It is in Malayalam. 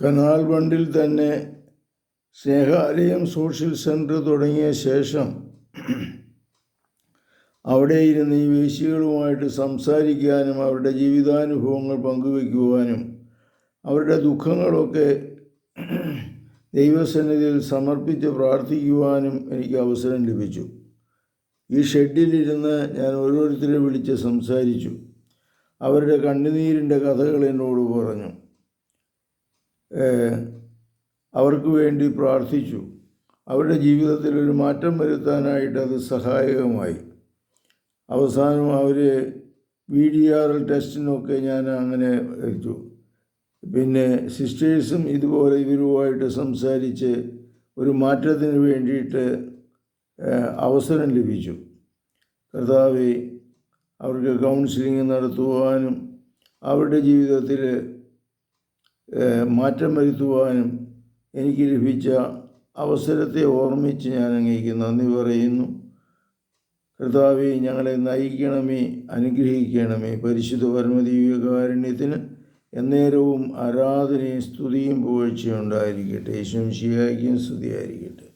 കനാൽ ബണ്ടിൽ തന്നെ സ്നേഹാലയം സോഷ്യൽ സെൻറ്റർ തുടങ്ങിയ ശേഷം അവിടെ ഇരുന്ന് ഈ വേശ്യകളുമായിട്ട് സംസാരിക്കാനും അവരുടെ ജീവിതാനുഭവങ്ങൾ പങ്കുവയ്ക്കുവാനും അവരുടെ ദുഃഖങ്ങളൊക്കെ ദൈവസന്നിധിയിൽ സമർപ്പിച്ച് പ്രാർത്ഥിക്കുവാനും എനിക്ക് അവസരം ലഭിച്ചു. ഈ ഷെഡിലിരുന്ന് ഞാൻ ഓരോരുത്തരെ വിളിച്ച് സംസാരിച്ചു. അവരുടെ കണ്ണുനീരിൻ്റെ കഥകൾ എന്നോട് പറഞ്ഞു. അവർക്ക് വേണ്ടി പ്രാർത്ഥിച്ചു. അവരുടെ ജീവിതത്തിൽ ഒരു മാറ്റം വരുത്താനായിട്ട് അത് സഹായകമായി. അവസാനം അവർ VDRL ടെസ്റ്റിനൊക്കെ ഞാൻ അങ്ങനെ വെച്ചു. പിന്നെ സിസ്റ്റേഴ്സും ഇതുപോലെ ഇവരുമായിട്ട് സംസാരിച്ച് ഒരു മാറ്റത്തിന് വേണ്ടിയിട്ട് അവസരം ലഭിച്ചു. കർത്താവേ, അവർക്ക് കൗൺസിലിംഗ് നടത്തുവാനും അവരുടെ ജീവിതത്തിൽ മാറ്റം വരുത്തുവാനും എനിക്ക് ലഭിച്ച അവസരത്തെ ഓർമ്മിച്ച് ഞാൻ അങ്ങേക്ക് നന്ദി പറയുന്നു. കർത്താവേ, ഞങ്ങളെ നയിക്കണമേ, അനുഗ്രഹിക്കണമേ. പരിശുദ്ധ പരമദിവ്യകാരുണ്യത്തിന് എന്നേരവും ആരാധനയും സ്തുതിയും പുകഴ്ചയും ഉണ്ടായിരിക്കട്ടെ. യേശുമിശിഹായ്ക്കും സ്തുതിയായിരിക്കട്ടെ.